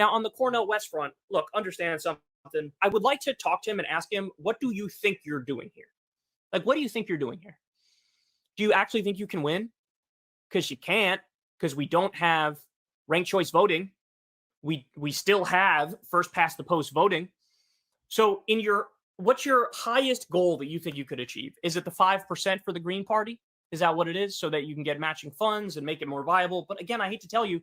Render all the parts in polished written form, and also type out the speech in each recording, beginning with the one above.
Now, on the Cornell West front, look, understand something. I would like to talk to him and ask him, what do you think you're doing here? Like, what do you think you're doing here? Do you actually think you can win? Because you can't, because we don't have ranked choice voting. We still have first past the post voting. So what's your highest goal that you think you could achieve? Is it the 5% for the Green Party? Is that what it is? So that you can get matching funds and make it more viable? But again, I hate to tell you,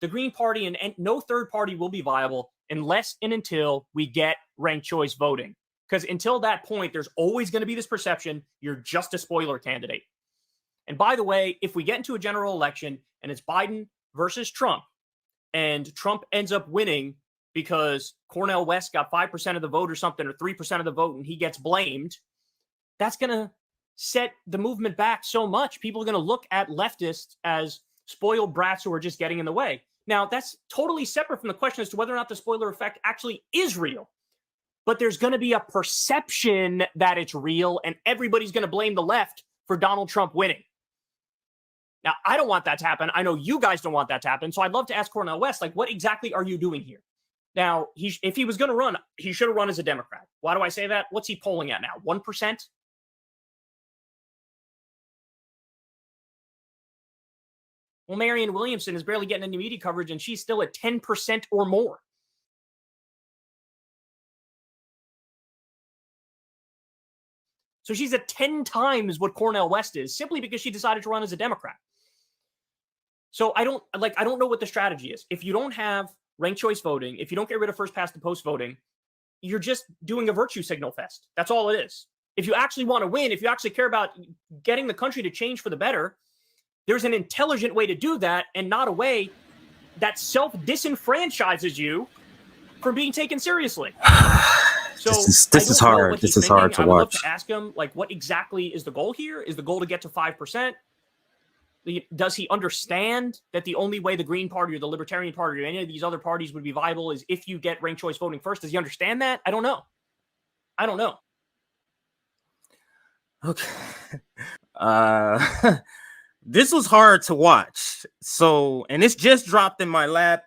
the Green Party and no third party will be viable unless and until we get ranked choice voting. Because until that point, there's always going to be this perception you're just a spoiler candidate. And by the way, if we get into a general election and it's Biden versus Trump, and Trump ends up winning because Cornell West got 5% of the vote or something, or 3% of the vote, and he gets blamed, that's going to set the movement back so much. People are going to look at leftists as spoiled brats who are just getting in the way. Now, that's totally separate from the question as to whether or not the spoiler effect actually is real. But there's going to be a perception that it's real, and everybody's going to blame the left for Donald Trump winning. Now, I don't want that to happen. I know you guys don't want that to happen. So I'd love to ask Cornell West, like, what exactly are you doing here? Now, if he was going to run, he should have run as a Democrat. Why do I say that? What's he polling at now? 1%? Well, Marianne Williamson is barely getting any media coverage, and she's still at 10% or more. So she's at 10 times what Cornell West is, simply because she decided to run as a Democrat. So I don't know what the strategy is. If you don't have ranked choice voting, if you don't get rid of first past the post voting, you're just doing a virtue signal fest. That's all it is. If you actually want to win, if you actually care about getting the country to change for the better, there's an intelligent way to do that, and not a way that self-disenfranchises you from being taken seriously. So this is hard. This is hard to watch. I would love to ask him, like, what exactly is the goal here? Is the goal to get to 5%? Does he understand that the only way the Green Party or the Libertarian Party or any of these other parties would be viable is if you get ranked choice voting first? Does he understand that? I don't know. Okay. This was hard to watch. So, and it's just dropped in my lap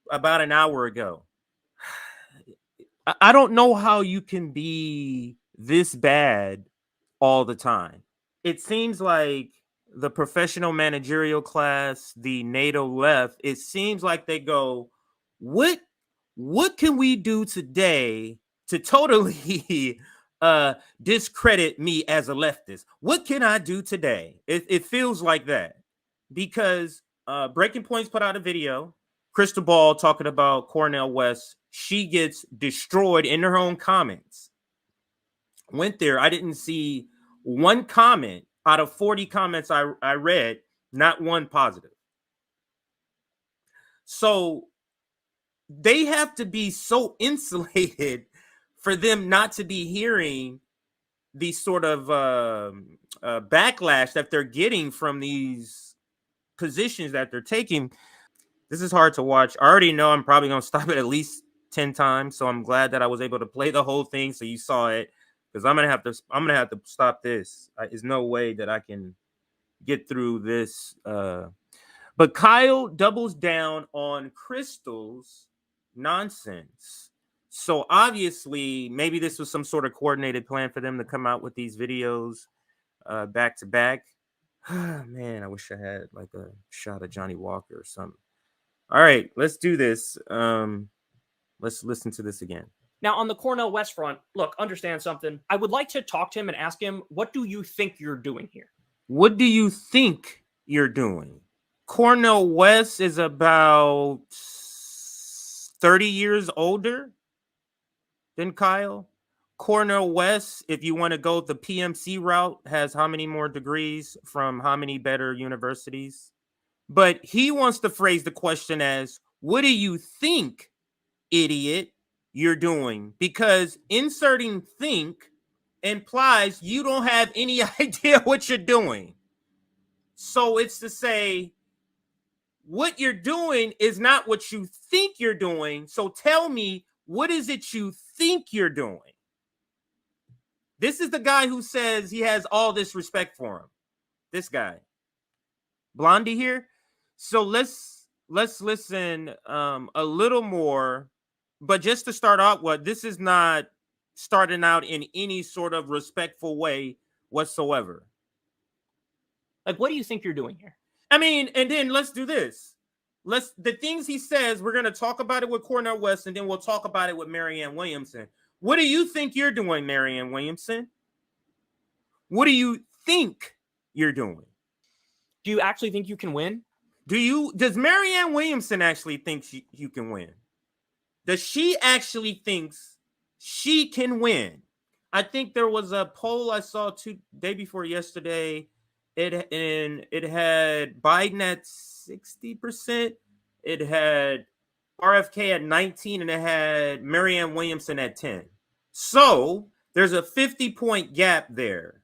about an hour ago. I don't know how you can be this bad all the time. It seems like the professional managerial class, the NATO left, it seems like they go, what can we do today to totally discredit me as a leftist? What can I do today? It feels like that, because Breaking Points put out a video, Krystal Ball talking about Cornell West. She gets destroyed in her own comments. Went there. I didn't see one comment out of 40 comments I read, not one positive. So they have to be so insulated for them not to be hearing the sort of backlash that they're getting from these positions that they're taking. This is hard to watch. I already know I'm probably going to stop it at least 10 times. So I'm glad that I was able to play the whole thing so you saw it, because I'm gonna have to stop this. There's no way that I can get through this. But Kyle doubles down on Krystal's nonsense. So obviously, maybe this was some sort of coordinated plan for them to come out with these videos back to back. Man, I wish I had like a shot of Johnny Walker or something. All right, let's do this. Let's listen to this again. Now, on the Cornell West front, look, understand something. I would like to talk to him and ask him, what do you think you're doing here? What do you think you're doing? Cornell West is about 30 years older than Kyle. Cornell West, if you want to go the PMC route, has how many more degrees from how many better universities? But he wants to phrase the question as, what do you think, idiot, you're doing? Because inserting think implies you don't have any idea what you're doing. So it's to say, what you're doing is not what you think you're doing. So tell me, what is it you think you're doing? This is the guy who says he has all this respect for him. This guy. Blondie here. So let's let's listen a little more. But just to start out, this is not starting out in any sort of respectful way whatsoever. Like, what do you think you're doing here? I mean, and then let's do this. The things he says, we're gonna talk about it with Cornel West, and then we'll talk about it with Marianne Williamson. What do you think you're doing, Marianne Williamson? What do you think you're doing? Do you actually think you can win? Does Marianne Williamson actually think you can win? Does she actually thinks she can win? I think there was a poll I saw day before yesterday. It had Biden at 60%. It had RFK at 19%, and it had Marianne Williamson at 10%. So there's a 50-point gap there.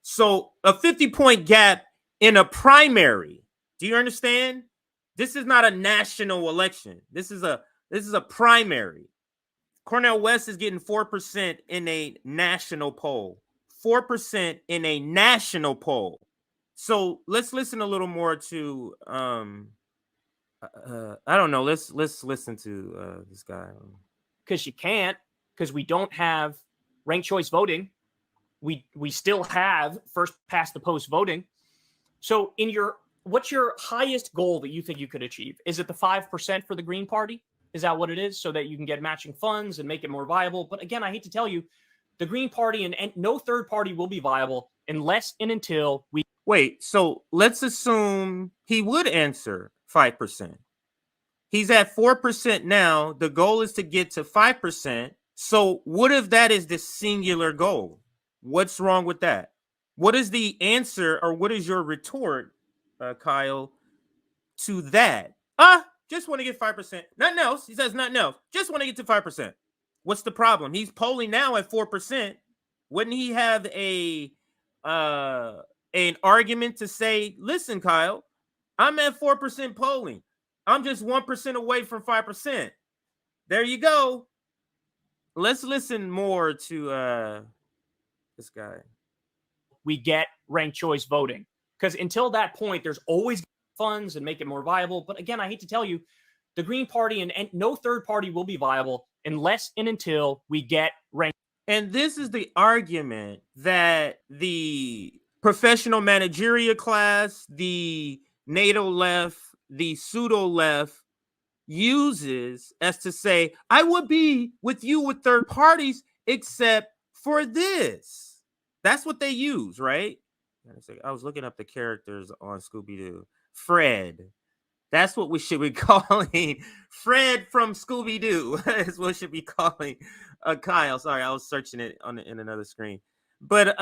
So a 50-point gap in a primary. Do you understand? This is not a national election. This is a primary. Cornel West is getting 4% in a national poll. 4% in a national poll. So let's listen a little more to I don't know. Let's listen to this guy. Because you can't, because we don't have ranked choice voting. We still have first past the post voting. So what's your highest goal that you think you could achieve? Is it the 5% for the Green Party? Is that what it is? So that you can get matching funds and make it more viable. But again, I hate to tell you, the Green Party and no third party will be viable unless and until we. Wait, so let's assume he would answer 5%. He's at 4% now. The goal is to get to 5%. So what if that is the singular goal? What's wrong with that? What is the answer, or what is your retort, Kyle, to that? Just want to get 5%. Nothing else. He says nothing else. Just want to get to 5%. What's the problem? He's polling now at 4%. Wouldn't he have an argument to say, listen, Kyle, I'm at 4% polling. I'm just 1% away from 5%. There you go. Let's listen more to this guy. We get ranked choice voting, because until that point, there's always funds and make it more viable. But again, I hate to tell you, the Green Party and no third party will be viable unless and until we get ranked. And this is the argument that the professional managerial class, the NATO left, the pseudo left uses as to say, I would be with you with third parties except for this. That's what they use, right? I was looking up the characters on Scooby-Doo. Fred. That's what we should be calling Fred from Scooby-Doo. Is what we should be calling Kyle. Sorry, I was searching it in another screen. But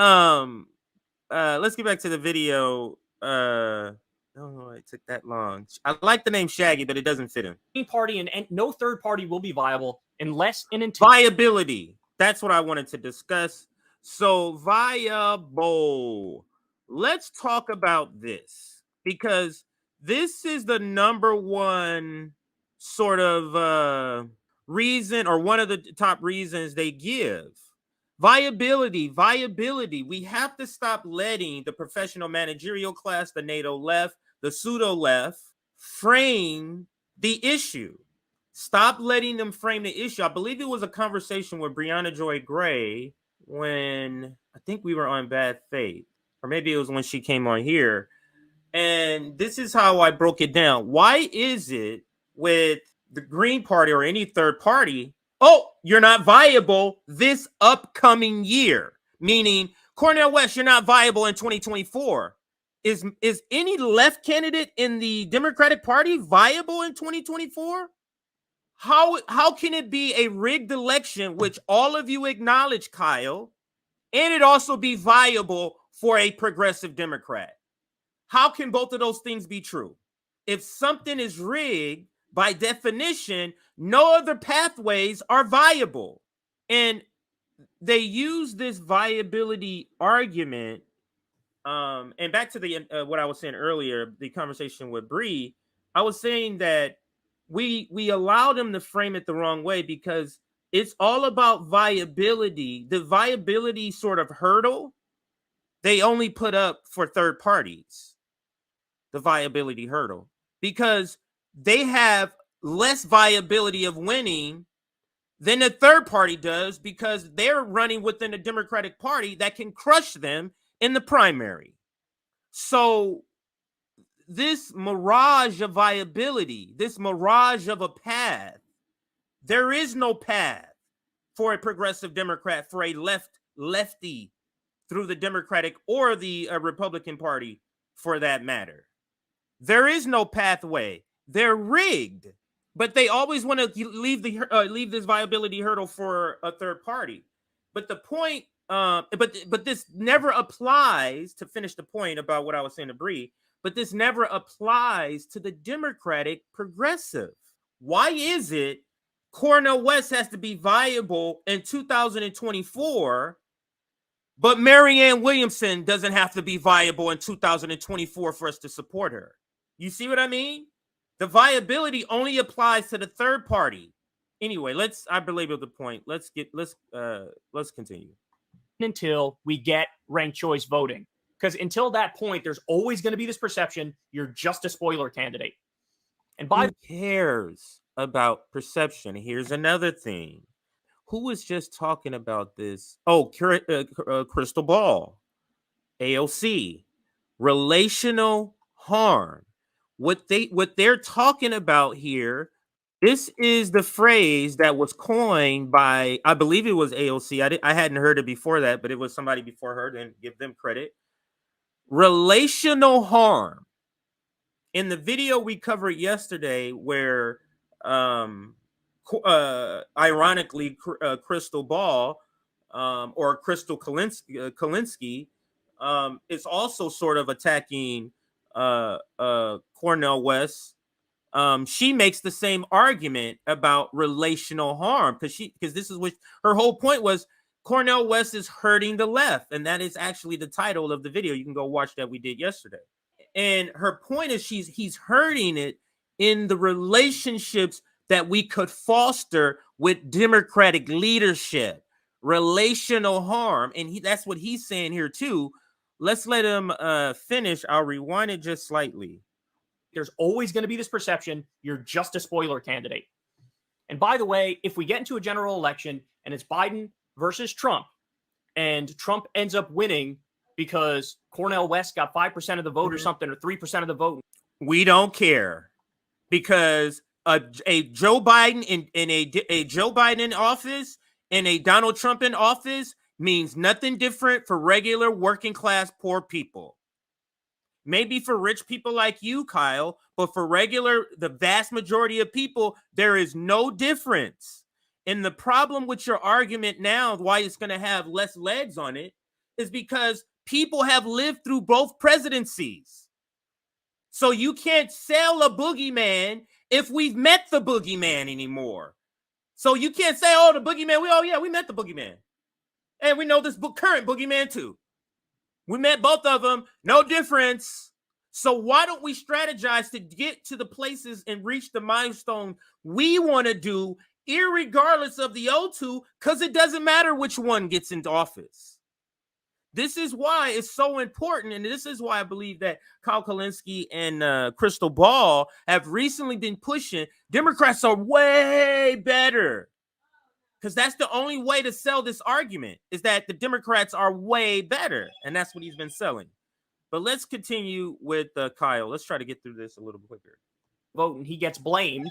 let's get back to the video. Oh, it took that long. I like the name Shaggy, but it doesn't fit him. Green Party and no third party will be viable unless and until viability. That's what I wanted to discuss. So viable. Let's talk about this, because this is the number one sort of reason, or one of the top reasons they give. Viability. We have to stop letting the professional managerial class, the NATO left, the pseudo left, frame the issue. Stop letting them frame the issue. I believe it was a conversation with Brianna Joy Gray when I think we were on Bad Faith, or maybe it was when she came on here. And this is how I broke it down. Why is it with the Green Party or any third party, you're not viable this upcoming year? Meaning, Cornel West, you're not viable in 2024. Is any left candidate in the Democratic Party viable in 2024? How can it be a rigged election, which all of you acknowledge, Kyle, and it also be viable for a progressive Democrat? How can both of those things be true? If something is rigged, by definition, no other pathways are viable. And they use this viability argument. And back to the what I was saying earlier, the conversation with Bree, I was saying that we allow them to frame it the wrong way, because it's all about viability. The viability sort of hurdle they only put up for third parties. The viability hurdle, because they have less viability of winning than the third party does because they're running within the Democratic Party that can crush them in the primary. So this mirage of viability, this mirage of a path, there is no path for a progressive Democrat, for a lefty through the Democratic or the Republican Party for that matter. There is no pathway. They're rigged, but they always want to leave this viability hurdle for a third party. But the point, but this never applies, to finish the point about what I was saying to Bree, but this never applies to the Democratic progressive. Why is it Cornel West has to be viable in 2024, but Marianne Williamson doesn't have to be viable in 2024 for us to support her? You see what I mean? The viability only applies to the third party. Anyway, I belabor the point. Let's continue. Until we get ranked choice voting. Because until that point, there's always going to be this perception you're just a spoiler candidate. And who cares about perception? Here's another thing. Who was just talking about this? Oh, Krystal Ball, AOC, relational harm. What they're talking about here, this is the phrase that was coined by, I believe it was AOC. I hadn't heard it before that, but it was somebody before her, and give them credit. Relational harm. In the video we covered yesterday, where ironically Krystal Ball or Krystal Kulinski is also sort of attacking Cornel West. She makes the same argument about relational harm because this is what her whole point was. Cornel West is hurting the left, and that is actually the title of the video. You can go watch that we did yesterday. And her point is he's hurting it in the relationships that we could foster with Democratic leadership. Relational harm, and that's what he's saying here too. Let's let him finish. I'll rewind it just slightly. There's always going to be this perception you're just a spoiler candidate. And by the way, if we get into a general election and it's Biden versus Trump, and Trump ends up winning because Cornel West got 5% of the vote or something, or 3% of the vote, we don't care, because a Joe Biden in a Joe Biden in office and a Donald Trump in office means nothing different for regular working class poor people. Maybe for rich people like you, Kyle, but for the vast majority of people, there is no difference. And the problem with your argument now, why it's going to have less legs on it, is because people have lived through both presidencies. So you can't sell a boogeyman if we've met the boogeyman anymore. So you can't say, oh, the boogeyman, we met the boogeyman. And we know this current boogeyman too. We met both of them, no difference. So why don't we strategize to get to the places and reach the milestone we want to do, irregardless of the O2, because it doesn't matter which one gets into office. This is why it's so important, and this is why I believe that Kyle Kulinski and Krystal Ball have recently been pushing Democrats are way better. Because that's the only way to sell this argument, is that the Democrats are way better. And that's what he's been selling. But let's continue with Kyle. Let's try to get through this a little quicker. Vote and he gets blamed.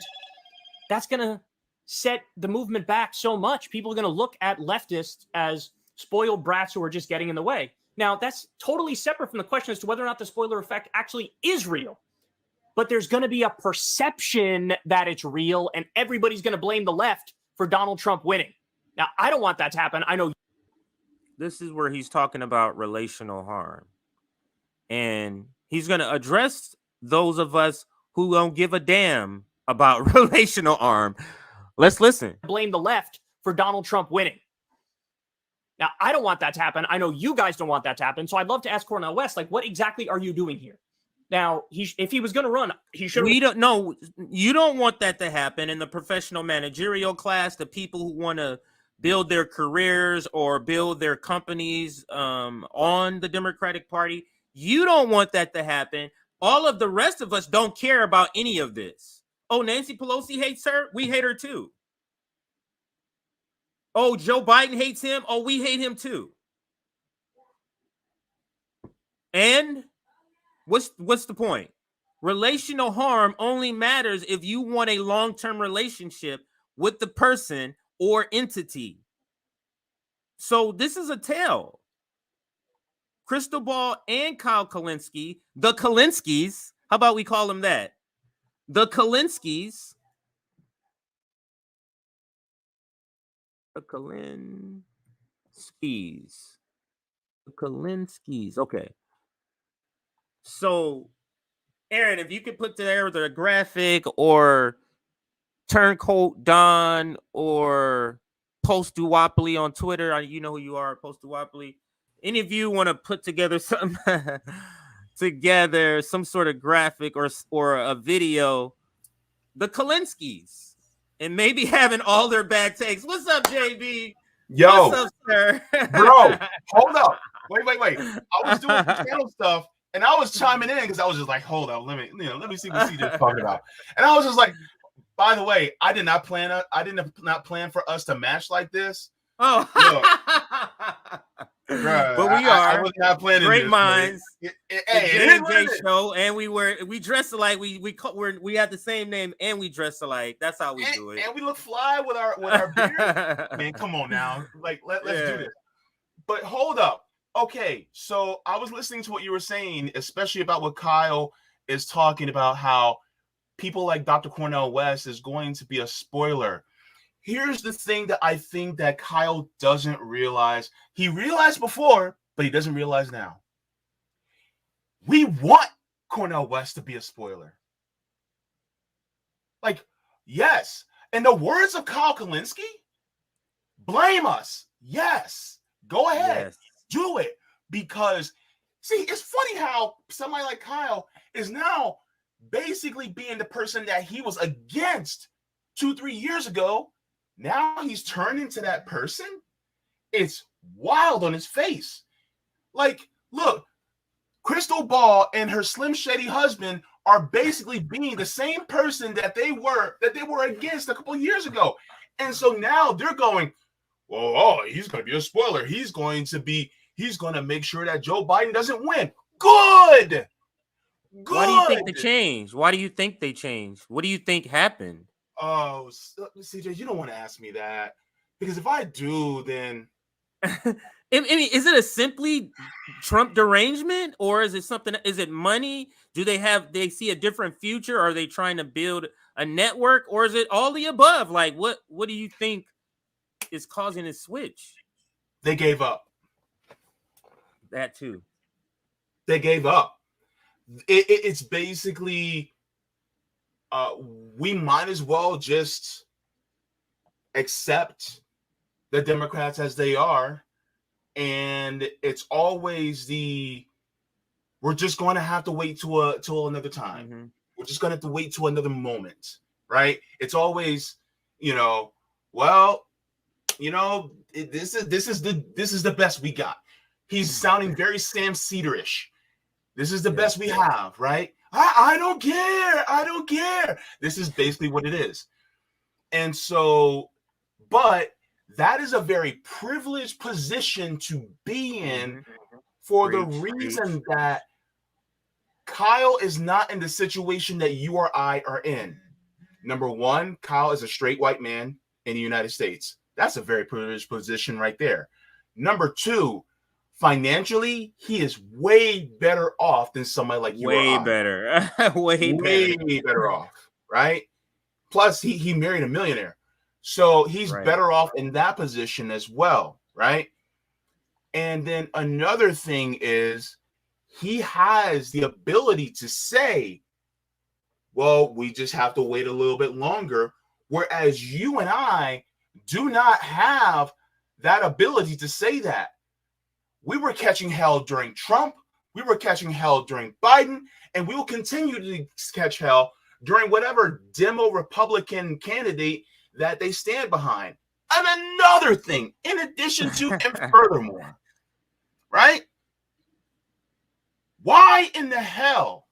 That's going to set the movement back so much. People are going to look at leftists as spoiled brats who are just getting in the way. Now, that's totally separate from the question as to whether or not the spoiler effect actually is real. But there's going to be a perception that it's real, and everybody's going to blame the left for Donald Trump winning. Now, I don't want that to happen. I know. This is where he's talking about relational harm. And he's going to address those of us who don't give a damn about relational harm. Let's listen. Blame the left for Donald Trump winning. Now, I don't want that to happen. I know you guys don't want that to happen. So I'd love to ask Cornel West, what exactly are you doing here? Now, if he was going to run, he should. We don't know. You don't want that to happen in the professional managerial class. The people who want to build their careers or build their companies on the Democratic Party. You don't want that to happen. All of the rest of us don't care about any of this. Oh, Nancy Pelosi hates her. We hate her too. Oh, Joe Biden hates him. Oh, we hate him too. And what's the point? Relational harm only matters if you want a long-term relationship with the person or entity. So this is a tale. Krystal Ball and Kyle Kulinski, the Kulinskis, how about we call them that? The Kulinskis. The Kulinskis. The Kulinskis. Okay. So, Aaron, if you could put there the graphic or Turncoat Don or Post Duopoly on Twitter, you know who you are, Post Duopoly. Any of you want to put together some some sort of graphic or a video, the Kulinskis, and maybe having all their bad takes. What's up, JB? Yo, what's up, sir? Bro, hold up. Wait. I was doing some channel stuff and I was chiming in because I was just like, hold up, let me see what CJ's talking about. And I was just like, by the way, I did not plan for us to match like this. Oh, bruh, but we are. I was not planning. Great this, minds. Hey, J show, and we dress alike. We have the same name, and we dress alike. That's how we do it. And we look fly with our beard. Man, come on now, like let's do this. But hold up. Okay, so I was listening to what you were saying, especially about what Kyle is talking about, how people like Dr. Cornel West is going to be a spoiler. Here's the thing that I think that Kyle doesn't realize. He realized before, but he doesn't realize now. We want Cornel West to be a spoiler. Like, yes. In the words of Kyle Kulinski, blame us. Yes. Go ahead. Yes. Do it. Because, see, it's funny how somebody like Kyle is now basically being the person that he was against 2-3 years ago. Now he's turned into that person. It's wild on his face. Like, look, Krystal Ball and her Slim Shady husband are basically being the same person that they were against a couple of years ago. And so now they're going, well, oh, he's going to be a spoiler. He's going to make sure that Joe Biden doesn't win. Good. Why do you think they changed? Why do you think they changed? What do you think happened? Oh, CJ, you don't want to ask me that, because if I do, then I mean, is it a simply Trump derangement, or is it something? Is it money? Do they see a different future? Are they trying to build a network, or is it all the above? Like, what do you think is causing this switch? They gave up. That too. They gave up. It's basically, we might as well just accept the Democrats as they are. And it's always we're just going to have to wait till another time. Mm-hmm. We're just going to have to wait till another moment, right? It's always, well, this is the best we got. He's sounding very Sam Cedar-ish. This is the best we have, right? I don't care. I don't care. This is basically what it is. And so, but that is a very privileged position to be in for the reason that Kyle is not in the situation that you or I are in. Number one, Kyle is a straight white man in the United States. That's a very privileged position right there. Number two, financially, he is way better off than somebody like you. Way better. way better off, right? Plus, he married a millionaire. So he's better off in that position as well, right? And then another thing is he has the ability to say, well, we just have to wait a little bit longer. Whereas you and I do not have that ability to say that. We were catching hell during Trump. We were catching hell during Biden. And we will continue to catch hell during whatever demo Republican candidate that they stand behind. And another thing, in addition to and furthermore, right? Why in the hell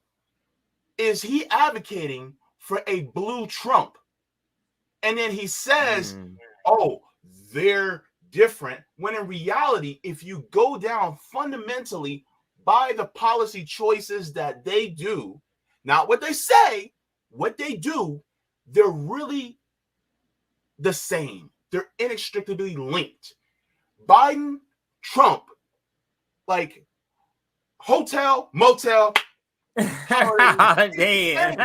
is he advocating for a blue Trump. And then he says, oh, they're different. When in reality, if you go down fundamentally by the policy choices that they do, not what they say, what they do, they're really the same. They're inextricably linked. Biden, Trump, like hotel, motel, Damn.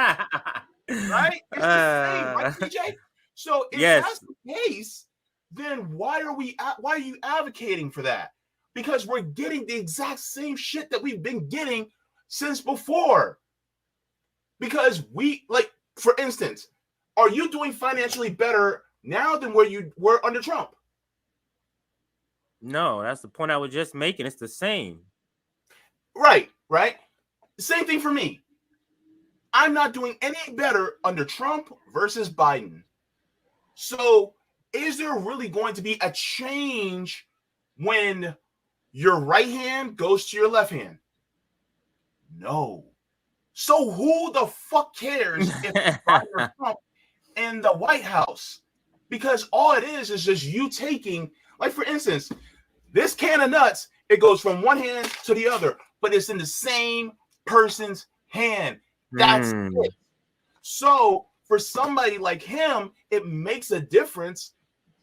right? It's the same, right, TJ? So if that's the case, then why are you advocating for that? Because we're getting the exact same shit that we've been getting since before. Because for instance, are you doing financially better now than where you were under Trump? No, that's the point I was just making. It's the same. Right. Same thing for me. I'm not doing any better under Trump versus Biden. So is there really going to be a change when your right hand goes to your left hand? No. So who the fuck cares if Biden or Trump in the White House? Because all it is just you taking, like for instance, this can of nuts, it goes from one hand to the other, but it's in the same person's hand. That's it. So for somebody like him, it makes a difference.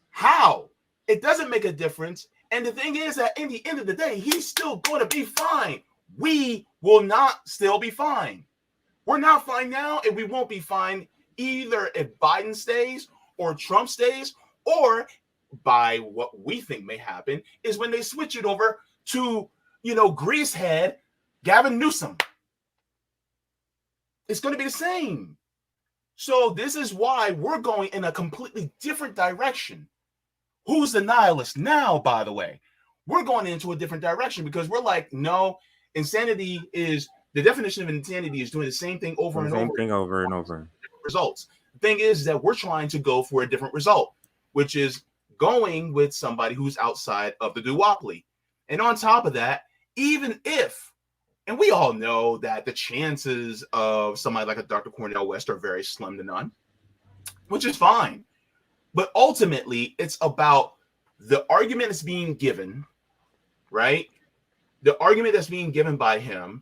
How? It doesn't make a difference. And the thing is that in the end of the day, he's still going to be fine. We will not still be fine. We're not fine now, and we won't be fine either if Biden stays or Trump stays, or by what we think may happen is when they switch it over to, greasehead Gavin Newsom. It's going to be the same. So this is why we're going in a completely different direction. Who's the nihilist now, by the way? We're going into a different direction because we're like, no, insanity is, the definition of insanity is doing the same thing over and over. Results. The thing is that we're trying to go for a different result, which is going with somebody who's outside of the duopoly. And on top of that, even if, and we all know that the chances of somebody like a Dr. Cornel West are very slim to none, which is fine. But ultimately, it's about the argument that's being given, right? The argument that's being given by him,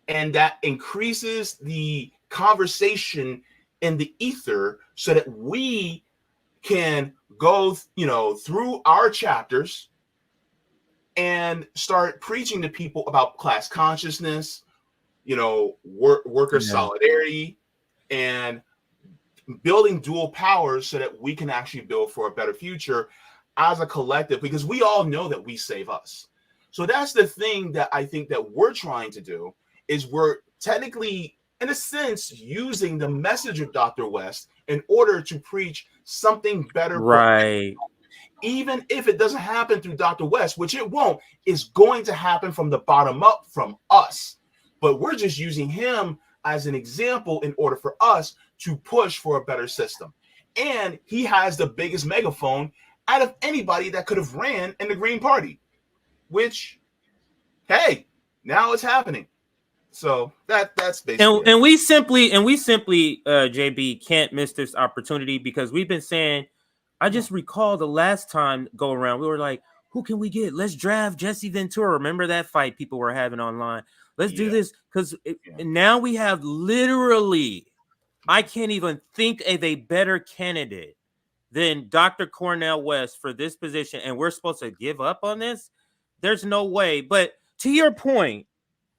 and that increases the conversation in the ether so that we can go, through our chapters and start preaching to people about class consciousness, worker solidarity, and building dual powers so that we can actually build for a better future as a collective, because we all know that we save us. So that's the thing that I think that we're trying to do, is we're technically, in a sense, using the message of Dr. West in order to preach something better. Right. Even if it doesn't happen through Dr. West, which it won't, is going to happen from the bottom up from us. But we're just using him as an example in order for us to push for a better system. And he has the biggest megaphone out of anybody that could have ran in the Green Party, which, hey, now it's happening. So that's basically and we simply JB can't miss this opportunity, because we've been saying, I just recall the last time go around, we were like, who can we get? Let's draft Jesse Ventura. Remember that fight people were having online? Let's do this, because now we have literally, I can't even think of a better candidate than Dr. Cornel West for this position, and we're supposed to give up on this? There's no way. But to your point,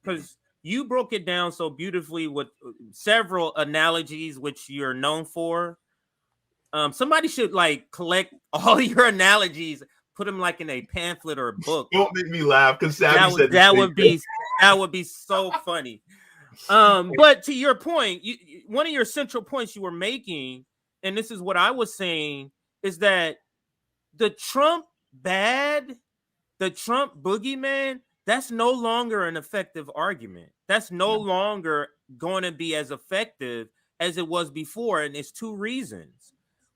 because you broke it down so beautifully with several analogies, which you're known for. Somebody should collect all your analogies, put them in a pamphlet or a book. Don't make me laugh, because that would be so funny. But to your point, one of your central points you were making, and this is what I was saying, is that the Trump boogeyman, that's no longer an effective argument. That's no longer going to be as effective as it was before. And it's two reasons.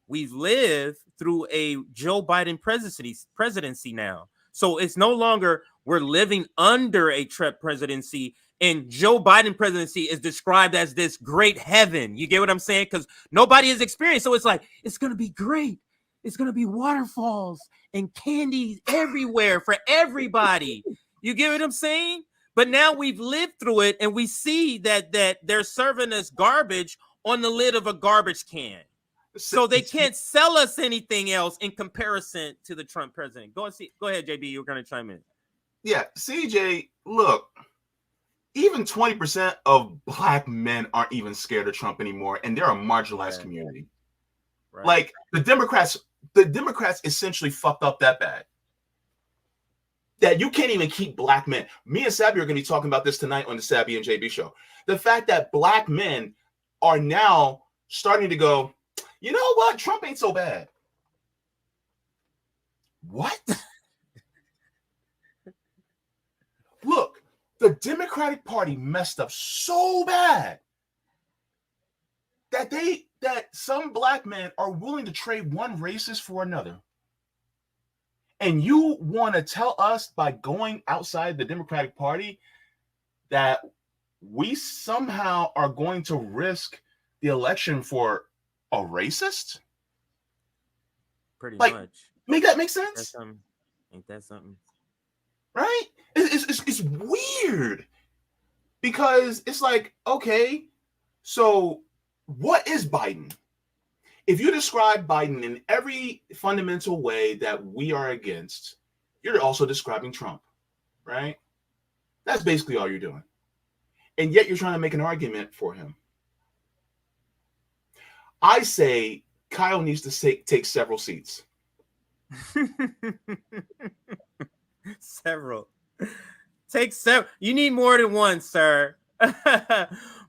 We've lived through a Joe Biden presidency now. So it's no longer we're living under a Trump presidency And Joe Biden presidency is described as this great heaven. You get what I'm saying? Because nobody has experienced. So it's like, it's going to be great. It's going to be waterfalls and candy everywhere for everybody. You get what I'm saying? But now we've lived through it, and we see that they're serving us garbage on the lid of a garbage can. So they can't sell us anything else in comparison to the Trump president. Go ahead, JB. You were going to chime in. Yeah, CJ, look, even 20% of black men aren't even scared of Trump anymore, and they're a marginalized community. Right. Like the Democrats essentially fucked up that bad that you can't even keep black men. Me and Sabby are going to be talking about this tonight on the Sabby and JB show. The fact that black men are now starting to go, you know what? Trump ain't so bad. What? Look, the Democratic Party messed up so bad that some black men are willing to trade one racist for another. And you want to tell us by going outside the Democratic Party that we somehow are going to risk the election for a racist? Pretty much. Make that make sense? Ain't that something? Right? It's weird because it's like, okay, so what is Biden? If you describe Biden in every fundamental way that we are against, you're also describing Trump, right? That's basically all you're doing. And yet you're trying to make an argument for him. I say Kyle needs to take several seats. Several. Take several. You need more than one, sir.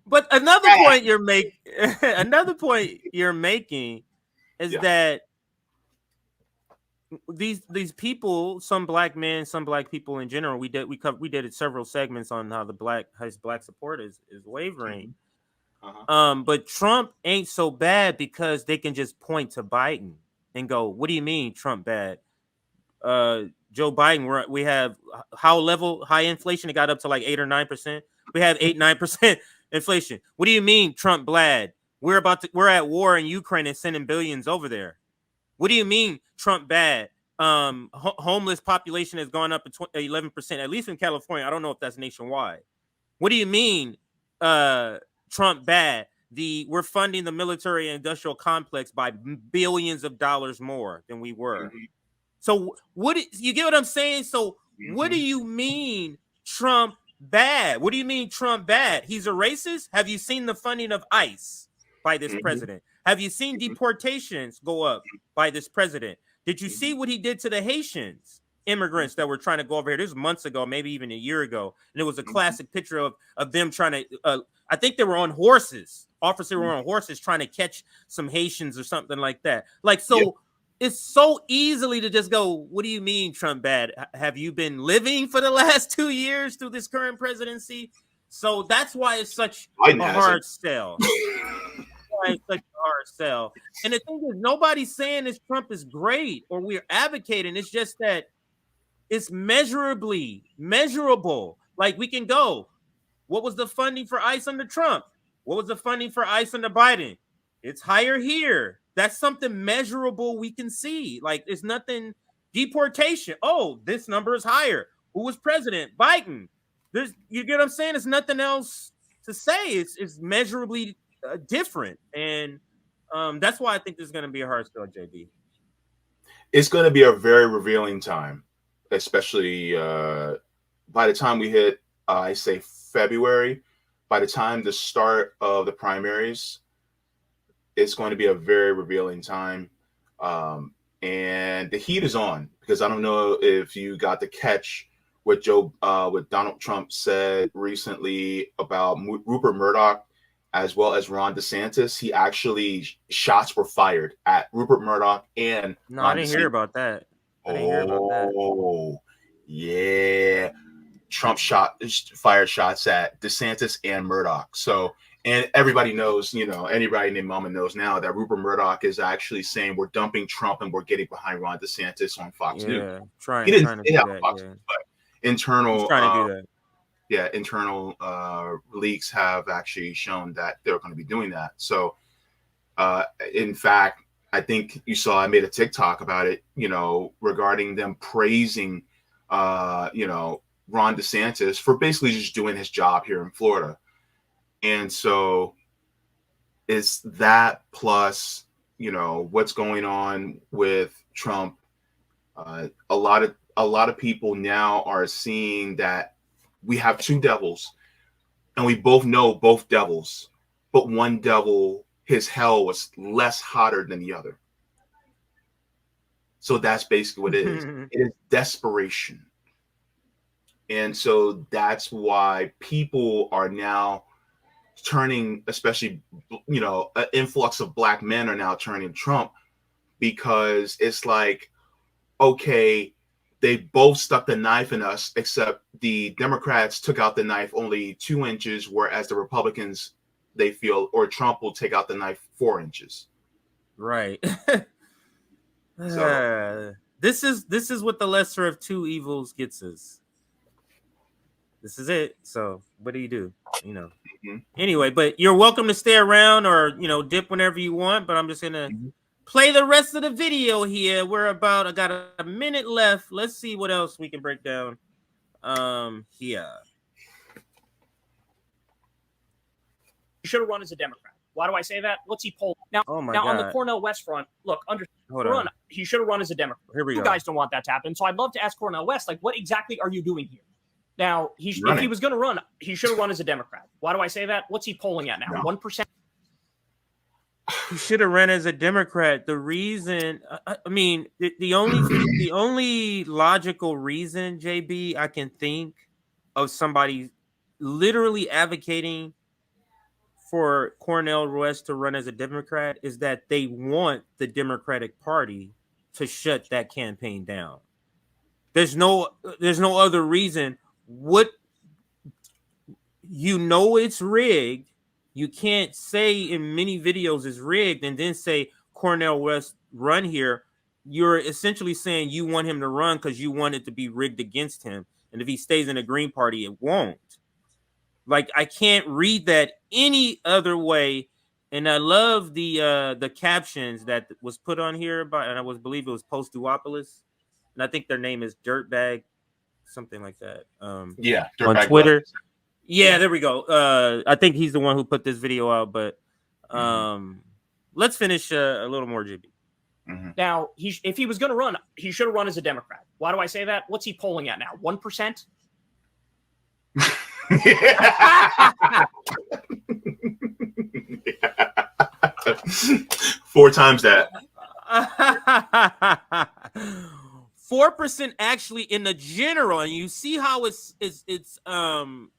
But another point you're making is that these people, some black men, some black people in general, we did several segments on how his black support is wavering. But Trump ain't so bad because they can just point to Biden and go, "What do you mean Trump bad?" Joe Biden, we have high inflation. It got up to like 8 or 9%. We have 8-9% inflation. What do you mean Trump bad? We're at war in Ukraine and sending billions over there. What do you mean Trump bad? Homeless population has gone up 11%, at least in California. I don't know if that's nationwide. What do you mean Trump bad? We're funding the military and industrial complex by billions of dollars more than we were. Mm-hmm. So you get what I'm saying? So what do you mean Trump bad? What do you mean Trump bad? He's a racist? Have you seen the funding of ICE by this president? Have you seen deportations go up by this president? Did you see what he did to the Haitians immigrants that were trying to go over here? This was months ago, maybe even a year ago. And it was a classic picture of them trying to, I think they were on horses. Officers were on horses trying to catch some Haitians or something like that. It's so easily to just go, what do you mean Trump bad? Have you been living for the last 2 years through this current presidency? So that's why it's such a hard sell. And the thing is, nobody's saying this Trump is great or we're advocating. It's just that it's measurable. Like we can go, what was the funding for ICE under Trump? What was the funding for ICE under Biden? It's higher here. That's something measurable we can see. Like, there's nothing. Deportation. Oh, this number is higher. Who was president? Biden. You get what I'm saying? There's nothing else to say. It's measurably different. And that's why I think there's going to be a hard sell, JB. It's going to be a very revealing time, especially by the time we hit, I say February, by the time the start of the primaries. It's going to be a very revealing time. And the heat is on because I don't know if you got to catch what Donald Trump said recently about Rupert Murdoch as well as Ron DeSantis. He actually shots were fired at Rupert Murdoch and Ron I didn't DeSantis. Hear about that. I didn't hear about that. Oh, yeah. Trump fired shots at DeSantis and Murdoch. So, and everybody knows, anybody named Mama knows now that Rupert Murdoch is actually saying we're dumping Trump and we're getting behind Ron DeSantis on Fox News. He didn't say that on Fox News, but internal. He's trying to do that. internal leaks have actually shown that they're going to be doing that. So, in fact, I think you saw I made a TikTok about it, regarding them praising, Ron DeSantis for basically just doing his job here in Florida. And so it's that plus, what's going on with Trump. A lot of people now are seeing that we have two devils, and we both know both devils, but one devil, his hell was less hotter than the other. So that's basically what it is. It is desperation. And so that's why people are now turning, especially, an influx of black men are now turning Trump, because it's like, okay, they both stuck the knife in us, except the Democrats took out the knife only 2 inches, whereas the Republicans, they feel, or Trump will take out the knife 4 inches. Right. So this is what the lesser of two evils gets us. This is it. So what do you do? Anyway, but you're welcome to stay around or dip whenever you want. But I'm just gonna play the rest of the video here. I got a minute left. Let's see what else we can break down. Here. He should have run as a Democrat. Why do I say that? What's he poll now? Oh my now God. On the Cornel West front, look, Hold he should have run as a Democrat. Here we you go. guys don't want that to happen, so I'd love to ask Cornel West, like, what exactly are you doing here? Now, if he was going to run, he should have run as a Democrat. Why do I say that? What's he polling at now? 1%. He should have ran as a Democrat. The reason, the only logical reason, JB, I can think of somebody literally advocating for Cornel West to run as a Democrat is that they want the Democratic Party to shut that campaign down. There's no other reason. It's rigged. You can't say in many videos it's rigged and then say Cornel West run here. You're essentially saying you want him to run because you want it to be rigged against him. And if he stays in the Green Party, it won't. Like, I can't read that any other way. And I love the captions that was put on here and I believe it was Post Duopolis. And I think their name is Dirtbag, something like that. Dirtbag on Twitter. Yeah, there we go. I think he's the one who put this video out, but let's finish a little more, JB. Now, if he was going to run, he should have run as a Democrat. Why do I say that? What's he polling at now? 1%? 4 times that. 4% actually in the general, and you see how it's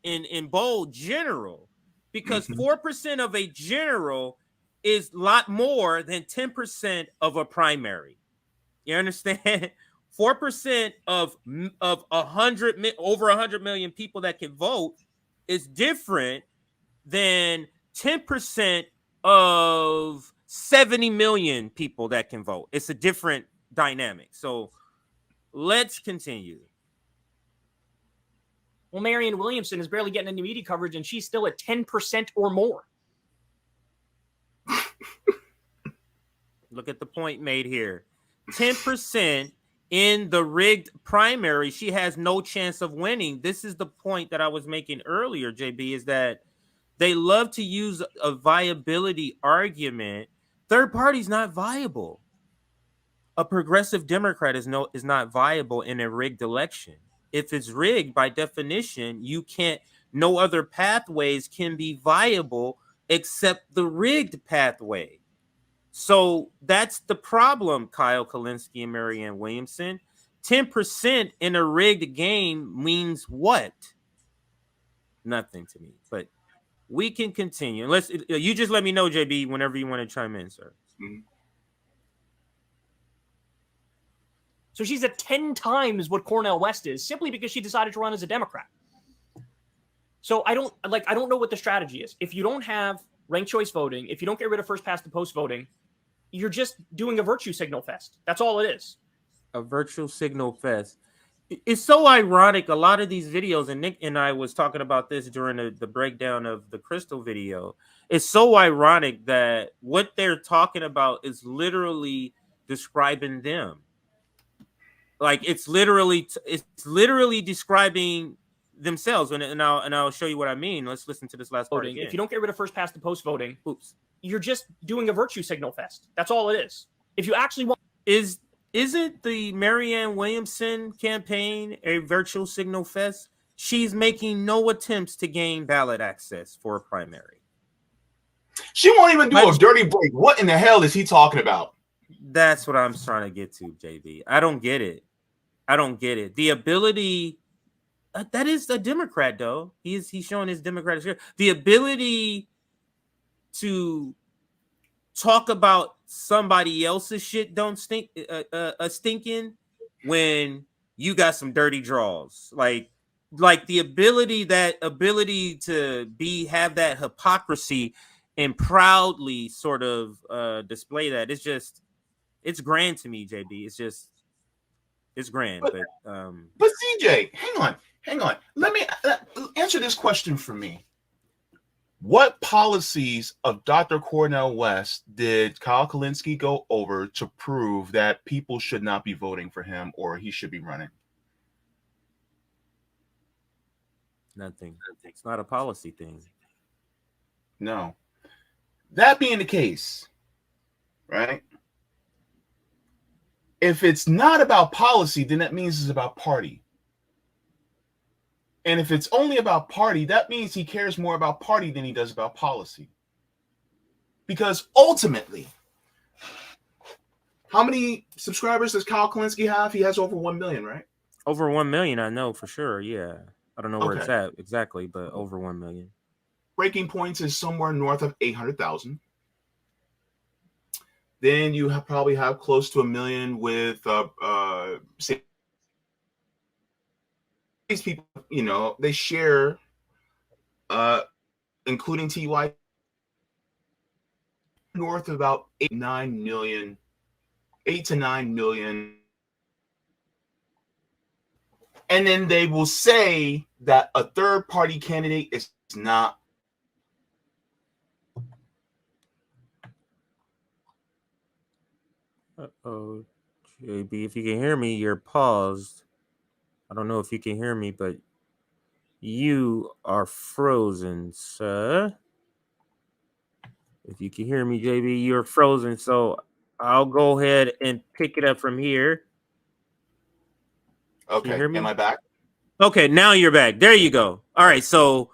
in bold general, because 4% of a general is a lot more than 10% of a primary. You understand? 4% of over 100 million people that can vote is different than 10% of 70 million people that can vote. It's a different dynamic. So let's continue. Well, Marianne Williamson is barely getting any media coverage, and she's still at 10% or more. Look at the point made here. 10% in the rigged primary, she has no chance of winning. This is the point that I was making earlier, JB, is that they love to use a viability argument. Third party's not viable. A progressive Democrat is not viable in a rigged election. If it's rigged, by definition, no other pathways can be viable except the rigged pathway. So that's the problem, Kyle Kulinski and Marianne Williamson. 10% in a rigged game means what? Nothing to me. But we can continue. You just let me know, JB, whenever you want to chime in, sir. So she's at 10 times what Cornel West is, simply because she decided to run as a Democrat. So I don't know what the strategy is. If you don't have ranked choice voting, if you don't get rid of first past the post voting, you're just doing a virtue signal fest. That's all it is. A virtual signal fest. It's so ironic. A lot of these videos, and Nick and I was talking about this during the breakdown of the Krystal video. It's so ironic that what they're talking about is literally describing them. Like it's literally describing themselves. And I'll show you what I mean. Let's listen to this last part again. If you don't get rid of first past the post voting, oops, you're just doing a virtue signal fest. That's all it is. If you actually want, isn't the Marianne Williamson campaign a virtual signal fest? She's making no attempts to gain ballot access for a primary. She won't even do a dirty break. What in the hell is he talking about? That's what I'm trying to get to, JB. I don't get it. The ability that is a Democrat, though. He's showing his Democratic share. The ability to talk about somebody else's shit don't stink stinking when you got some dirty draws. Like the ability to have that hypocrisy and proudly sort of display that. It's grand to me, JB. It's grand. But CJ, hang on. Let me answer this question for me. What policies of Dr. Cornel West did Kyle Kulinski go over to prove that people should not be voting for him or he should be running? Nothing. It's not a policy thing. No. That being the case, right? If it's not about policy, then that means it's about party. And if it's only about party, that means he cares more about party than he does about policy. Because ultimately, how many subscribers does Kyle Kulinski have? He has over 1 million, right? Over 1 million, I know for sure. Yeah. I don't know where it's at exactly, but over 1 million. Breaking Points is somewhere north of 800,000. Then you probably have close to 1 million with these people, they share, including TY, north of about 8 to 9 million. And then they will say that a third party candidate is not. Uh-oh, JB, if you can hear me, you're paused. I don't know if you can hear me, but you are frozen, sir. If you can hear me, JB, you're frozen. So I'll go ahead and pick it up from here. Okay. Am I back? Okay, now you're back. There you go. All right. So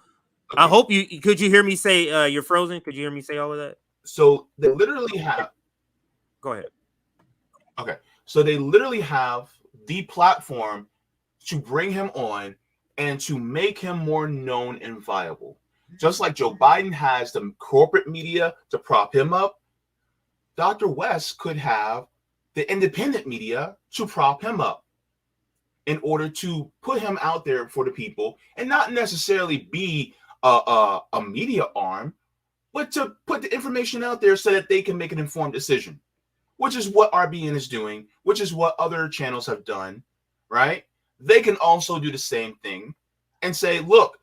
I hope could you hear me say you're frozen? Could you hear me say all of that? So they literally have. Go ahead. Okay. So they literally have the platform to bring him on and to make him more known and viable. Just like Joe Biden has the corporate media to prop him up, Dr. West could have the independent media to prop him up in order to put him out there for the people and not necessarily be a media arm, but to put the information out there so that they can make an informed decision, which is what RBN is doing, which is what other channels have done, right? They can also do the same thing and say, look,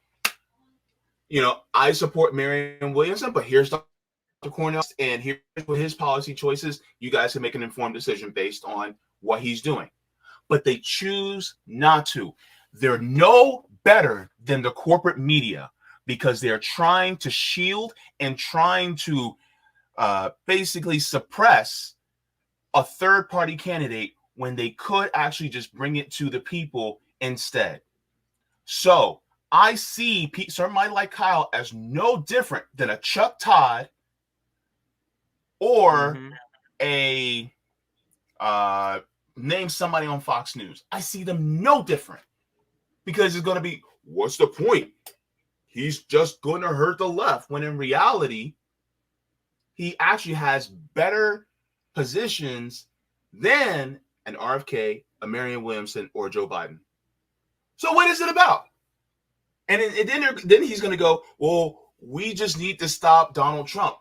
I support Marianne Williamson, but here's Dr. Cornel, and here's his policy choices. You guys can make an informed decision based on what he's doing. But they choose not to. They're no better than the corporate media because they're trying to shield and trying to basically suppress a third-party candidate when they could actually just bring it to the people instead. So I see somebody like Kyle as no different than a Chuck Todd or a name somebody on Fox News. I see them no different because it's going to be, what's the point? He's just going to hurt the left, when in reality, he actually has better positions than an RFK, a Marianne Williamson, or Joe Biden. So what is it about? And then he's going to go, well, we just need to stop Donald Trump.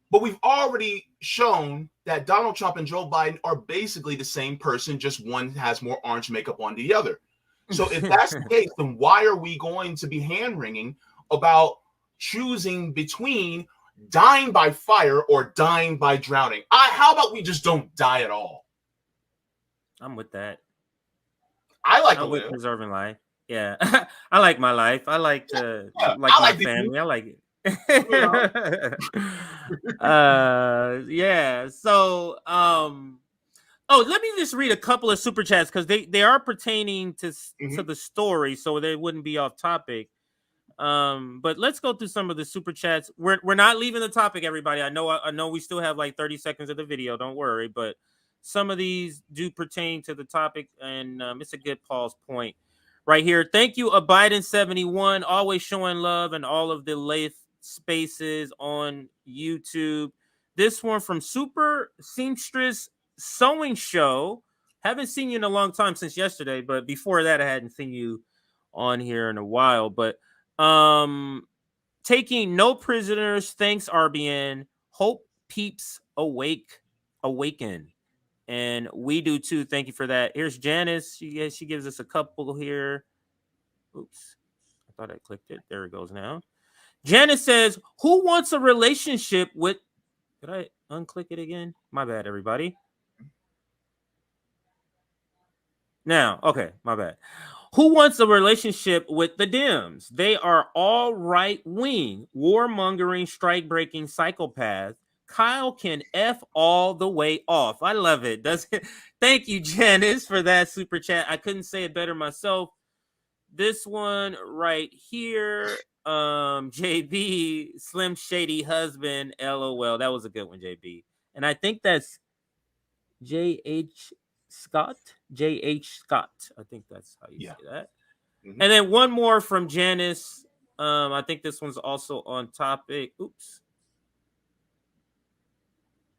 But we've already shown that Donald Trump and Joe Biden are basically the same person, just one has more orange makeup on the other. So if that's the case, then why are we going to be hand-wringing about choosing between dying by fire or dying by drowning? How about we just don't die at all? I'm with that. I like to I'm with live. preserving life. Yeah. I like my life. I like to Yeah, like I my like to family. eat. I like it. You Yeah. So oh, let me just read a couple of super chats because they are pertaining to Mhm. the story, so they wouldn't be off topic. But let's go through some of the super chats. We're not leaving the topic, everybody. I know we still have like 30 seconds of the video. Don't worry, but some of these do pertain to the topic, and it's a good pause point right here. Thank you, Biden71, always showing love and all of the lathe spaces on YouTube. This one from Super Seamstress Sewing Show. Haven't seen you in a long time since yesterday, but before that, I hadn't seen you on here in a while. But taking no prisoners. Thanks, RBN. Hope peeps awaken. And we do too. Thank you for that. Here's Janice. She gives us a couple here. Oops. I thought I clicked it. There it goes now. Janice says, who wants a relationship with... Did I unclick it again? My bad, everybody. Now, okay, my bad. Who wants a relationship with the Dems? They are all right-wing, warmongering, strike-breaking psychopaths. Kyle can F all the way off. I love it. Thank you, Janice, for that super chat. I couldn't say it better myself. This one right here, JB, Slim Shady husband, LOL. That was a good one, JB. And I think that's J.H. Scott. J.H. Scott. I think that's how you say that. Mm-hmm. And then one more from Janice. I think this one's also on topic. Oops.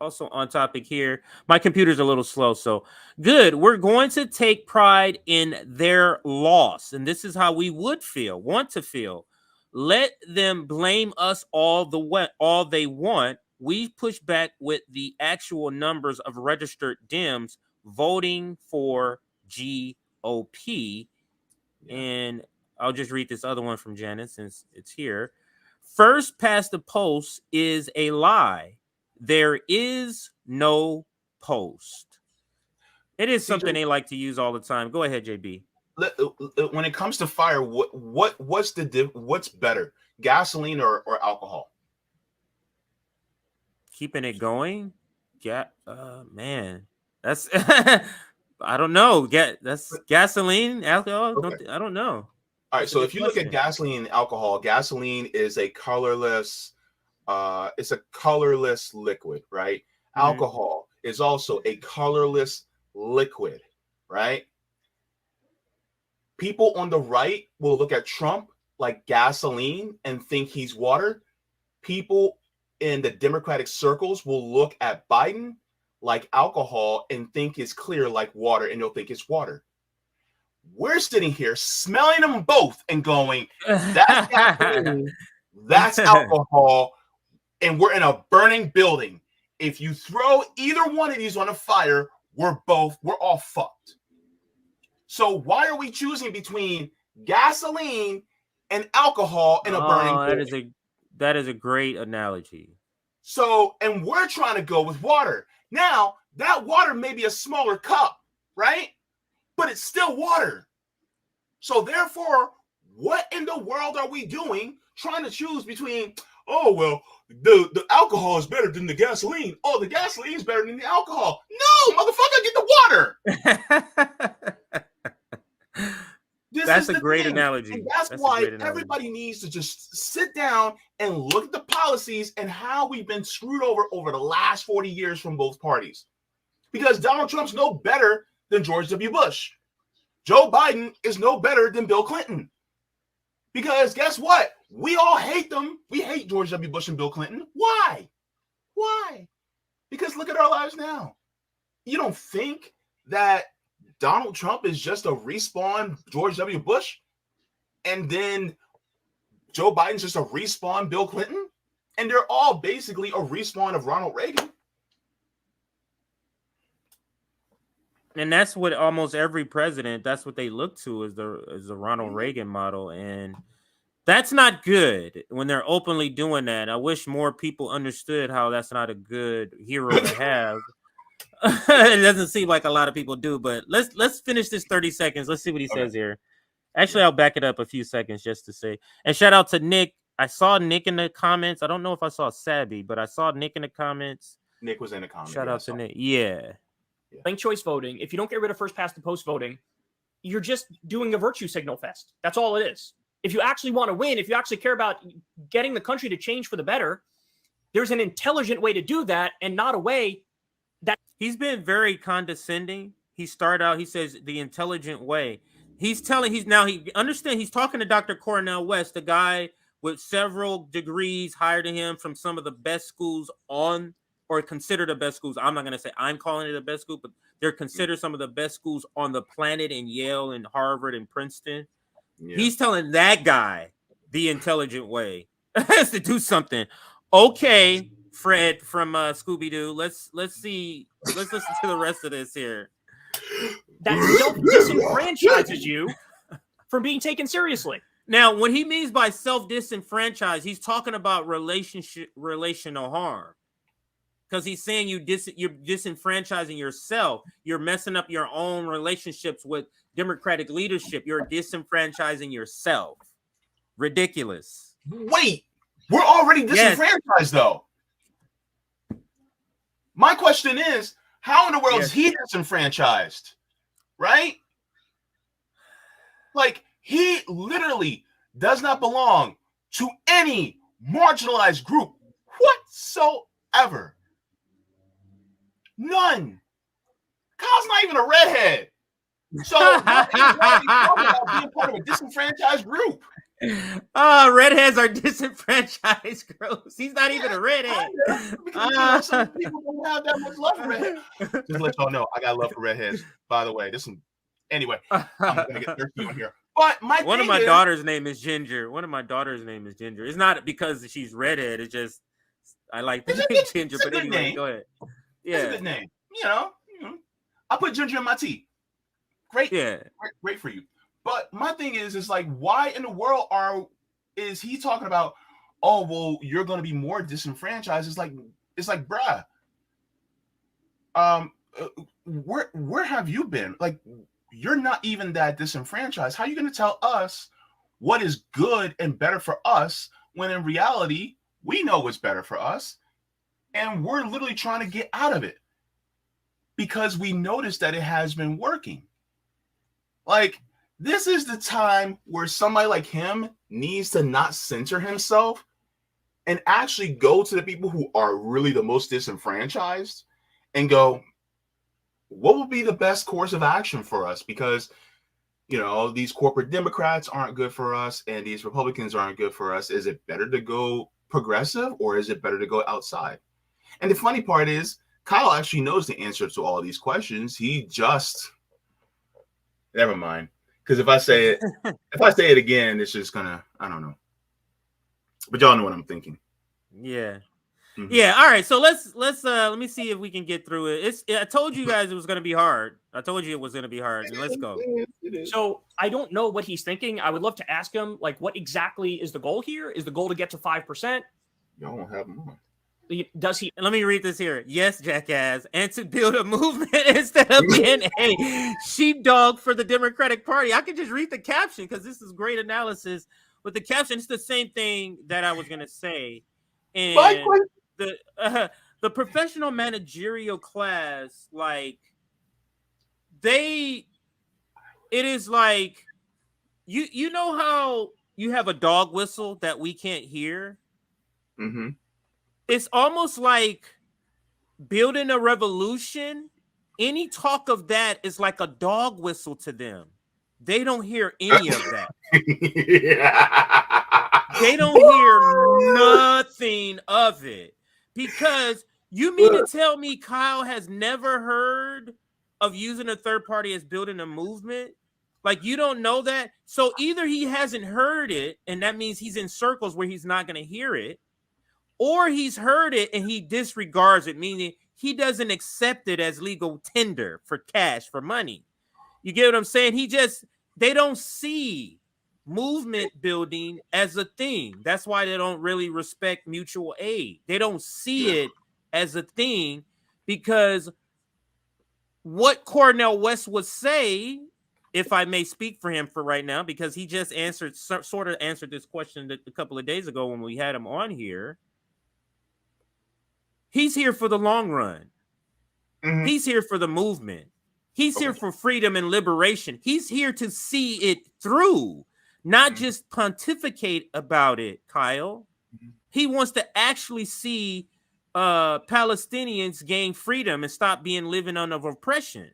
Also on topic here. My computer's a little slow, so good. We're going to take pride in their loss. And this is how we would want to feel. Let them blame us all they want. We push back with the actual numbers of registered Dems voting for GOP. Yeah. And I'll just read this other one from Janice since it's here. First past the post is a lie. There is no post. It is something they like to use all the time. Go ahead, JB. When it comes to fire, what's better, gasoline or alcohol? Keeping it going? Man, that's I don't know. That's gasoline, alcohol. Okay. I don't know. All right, so if you look at gasoline and alcohol, gasoline is a colorless. It's a colorless liquid, right? Mm-hmm. Alcohol is also a colorless liquid, right? People on the right will look at Trump like gasoline and think he's water. People in the Democratic circles will look at Biden like alcohol and think it's clear like water, and they'll think it's water. We're sitting here smelling them both and going, that's gasoline, that's alcohol, and we're in a burning building. If you throw either one of these on a fire, we're all fucked. So why are we choosing between gasoline and alcohol in a burning building? That is a great analogy. So, and we're trying to go with water. Now, that water may be a smaller cup, right? But it's still water. So therefore, what in the world are we doing trying to choose between, oh, well, the alcohol is better than the gasoline. Oh, the gasoline is better than the alcohol. No, motherfucker, get the water. That's a great analogy. And that's why everybody needs to just sit down and look at the policies and how we've been screwed over the last 40 years from both parties. Because Donald Trump's no better than George W. Bush. Joe Biden is no better than Bill Clinton. Because guess what? We all hate them. We hate George W. Bush and Bill Clinton. Why? Why? Because look at our lives now. You don't think that Donald Trump is just a respawn George W. Bush, and then Joe Biden's just a respawn Bill Clinton, and they're all basically a respawn of Ronald Reagan. And that's what almost every president, that's what they look to is the Ronald Reagan model. And that's not good when they're openly doing that. I wish more people understood how that's not a good hero to have. It doesn't seem like a lot of people do, but let's finish this 30 seconds. Let's see what he says here. Actually, I'll back it up a few seconds just to say. And shout out to Nick. I saw Nick in the comments. I don't know if I saw Sabby, but I saw Nick in the comments. Nick was in the comments. Shout out to Nick. Yeah. Ranked choice voting. If you don't get rid of first past the post voting, you're just doing a virtue signal fest. That's all it is. If you actually want to win, if you actually care about getting the country to change for the better, there's an intelligent way to do that, and not a way that he's been very condescending. He started out, he says the intelligent way. He understand he's talking to Dr. Cornel West, the guy with several degrees higher than him from some of the best schools or considered the best schools. I'm not going to say I'm calling it the best school, but they're considered some of the best schools on the planet in Yale and Harvard and Princeton. Yeah. He's telling that guy the intelligent way has to do something. Okay, Fred from Scooby-Doo. Let's listen to the rest of this here. That self-disenfranchises you from being taken seriously. Now, what he means by self-disenfranchise, he's talking about relational harm. Because he's saying you're disenfranchising yourself. You're messing up your own relationships with Democratic leadership. You're disenfranchising yourself. Ridiculous. Wait, we're already disenfranchised, though. My question is, how in the world is he disenfranchised? Right? Like, he literally does not belong to any marginalized group whatsoever. None. Kyle's not even a redhead. So why being part of a disenfranchised group? Redheads are disenfranchised. Gross. He's not even a redhead. Because some people don't have that much love for redheads. Just to let y'all know, I got love for redheads. By the way, anyway, I'm gonna get thirsty on here. But one of my daughter's name is Ginger. It's not because she's redhead. It's just I like the name Ginger. But anyway, go ahead. Yeah, it's a good name. You know, I put ginger in my tea. Great. Yeah, great for you. But my thing is like, why in the world is he talking about? Oh, well, you're going to be more disenfranchised. It's like, bruh. Where have you been? Like, you're not even that disenfranchised. How are you going to tell us what is good and better for us when in reality we know what's better for us? And we're literally trying to get out of it because we noticed that it has been working. Like, this is the time where somebody like him needs to not censor himself and actually go to the people who are really the most disenfranchised and go, what would be the best course of action for us? Because, these corporate Democrats aren't good for us and these Republicans aren't good for us. Is it better to go progressive or is it better to go outside? And the funny part is, Kyle actually knows the answer to all these questions. He just, never mind. Because if I say it again, it's just gonna, I don't know. But y'all know what I'm thinking. Yeah. Mm-hmm. Yeah. All right. So let me see if we can get through it. I told you guys it was gonna be hard. Let's go. So I don't know what he's thinking. I would love to ask him, like, what exactly is the goal here? Is the goal to get to 5%? Y'all won't have him on. Does he? Let me read this here. Yes, jackass, and to build a movement instead of being a sheepdog for the Democratic Party. I could just read the caption because this is great analysis. With the caption, it's the same thing that I was gonna say. And the professional managerial class, like it is like you know how you have a dog whistle that we can't hear. Mm-hmm. It's almost like building a revolution. Any talk of that is like a dog whistle to them. They don't hear any of that. They don't hear nothing of it. Because you mean to tell me Kyle has never heard of using a third party as building a movement? Like, you don't know that? So either he hasn't heard it, and that means he's in circles where he's not going to hear it, or he's heard it and he disregards it, meaning he doesn't accept it as legal tender for cash, for money. You get what I'm saying? They don't see movement building as a thing. That's why they don't really respect mutual aid. They don't see it as a thing, because what Cornel West would say, if I may speak for him for right now, because he just sort of answered this question a couple of days ago when we had him on here. He's here for the long run. Mm-hmm. He's here for the movement. He's here for freedom and liberation. He's here to see it through, not just pontificate about it, Kyle. Mm-hmm. He wants to actually see Palestinians gain freedom and stop being living under oppression.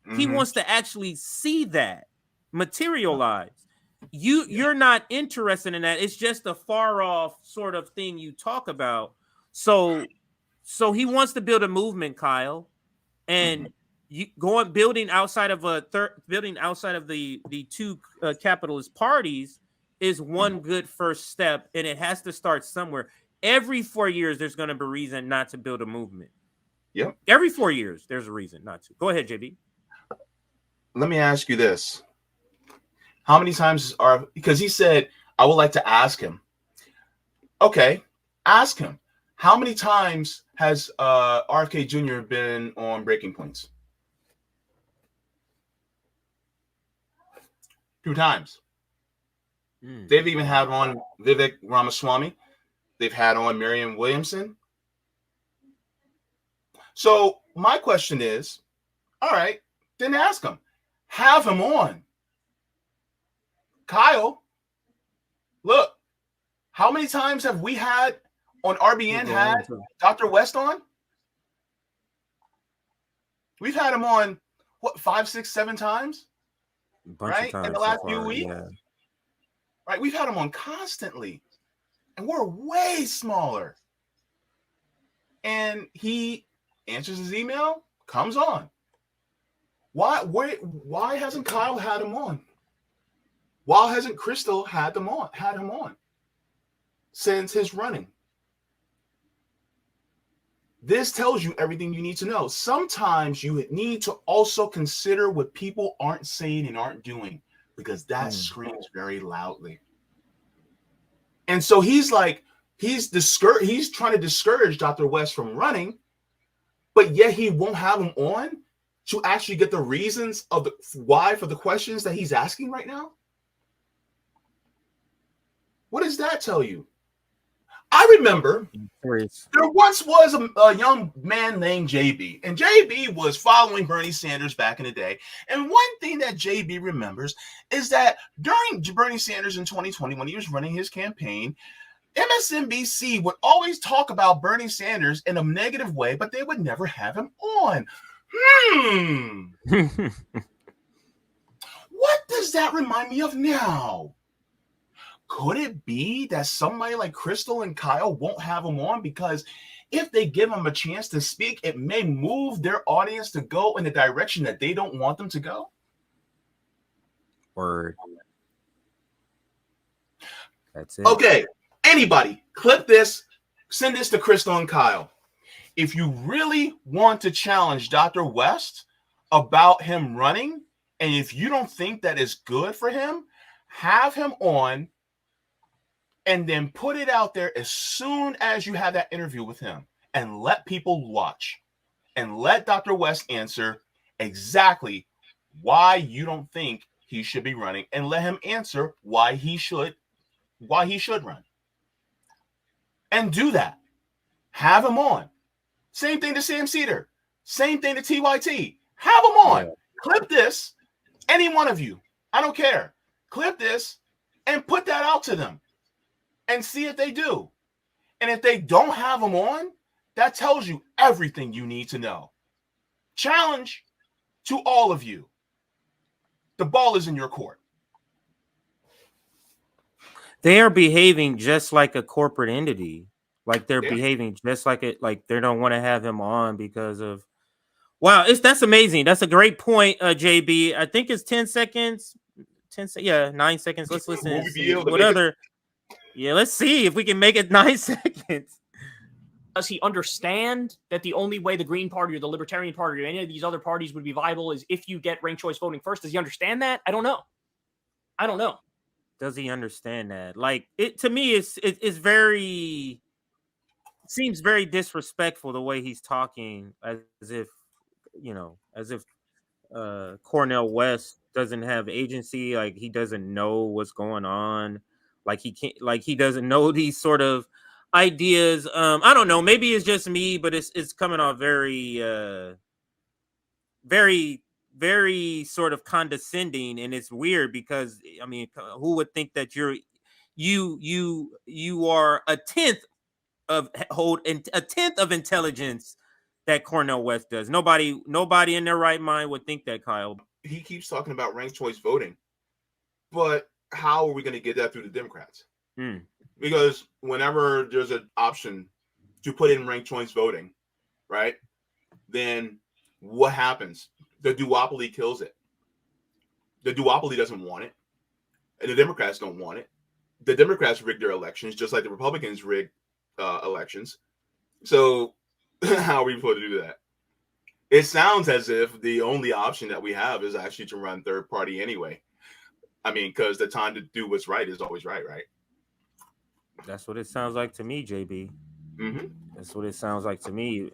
Mm-hmm. He wants to actually see that materialize. You're not interested in that. It's just a far off sort of thing you talk about. So he wants to build a movement, Kyle, and building outside of the two capitalist parties is one good first step, and it has to start somewhere. Every 4 years, there's going to be a reason not to build a movement. Yep. Every 4 years, there's a reason not to. Go ahead, JB. Let me ask you this. How many times because he said, I would like to ask him. Okay, ask him. How many times has RFK Jr. been on Breaking Points? 2 times. They've even had on Vivek Ramaswamy. They've had on Marianne Williamson. So my question is, all right, then ask him. Have him on. Kyle, look, how many times have we had on RBN had Dr. West on? We've had him on, 5, 6, 7 times? Right? In the last few weeks? Yeah. Right? We've had him on constantly. And we're way smaller. And he answers his email, comes on. Why hasn't Kyle had him on? Why hasn't Krystal had him on since his running? This tells you everything you need to know. Sometimes you need to also consider what people aren't saying and aren't doing, because that screams very loudly. And so he's trying to discourage Dr. West from running, but yet he won't have him on to actually get the reasons of why for the questions that he's asking right now. What does that tell you? I remember there once was a young man named JB, and JB was following Bernie Sanders back in the day. And one thing that JB remembers is that during Bernie Sanders in 2020, when he was running his campaign, MSNBC would always talk about Bernie Sanders in a negative way, but they would never have him on. What does that remind me of now? Could it be that somebody like Krystal and Kyle won't have him on because if they give him a chance to speak, it may move their audience to go in the direction that they don't want them to go? Word. That's it. Okay. Anybody, clip this, send this to Krystal and Kyle. If you really want to challenge Dr. West about him running, and if you don't think that is good for him, have him on and then put it out there as soon as you have that interview with him, and let people watch and let Dr. West answer exactly why you don't think he should be running, and let him answer why he should run. And do that. Have him on. Same thing to Sam Cedar. Same thing to TYT. Have him on. Yeah. Clip this. Any one of you. I don't care. Clip this and put that out to them and see if they do. And if they don't have him on, that tells you everything you need to know. Challenge to all of you. The ball is in your court. They are behaving just like a corporate entity. Like they're behaving just like it. Like they don't want to have him on because of. Wow, that's amazing. That's a great point, JB. I think it's 10 seconds. 9 seconds. Let's listen. What other? Yeah, let's see if we can make it 9 seconds. Does he understand that the only way the Green Party or the Libertarian Party or any of these other parties would be viable is if you get ranked choice voting first? Does he understand that? I don't know. I don't know. Does he understand that? Like, it to me, it's very, it seems very disrespectful the way he's talking, as if, you know, as if Cornel West doesn't have agency, like he doesn't know what's going on, like he can't, like he doesn't know these sort of ideas. I don't know, maybe it's just me, but it's coming off very very sort of condescending, and it's weird because I mean, who would think that you are a tenth of intelligence that Cornel West does? Nobody in their right mind would think that, Kyle. He keeps talking about ranked choice voting, but how are we going to get that through the Democrats? Because whenever there's an option to put in ranked choice voting, right, then what happens? The duopoly kills it. The duopoly doesn't want it, and the Democrats don't want it. The Democrats rig their elections just like the Republicans rig elections. So how are we supposed to do that? It sounds as if the only option that we have is actually to run third party anyway. I mean, because the time to do what's right is always right, right? That's what it sounds like to me, JB. Mm-hmm. That's what it sounds like to me.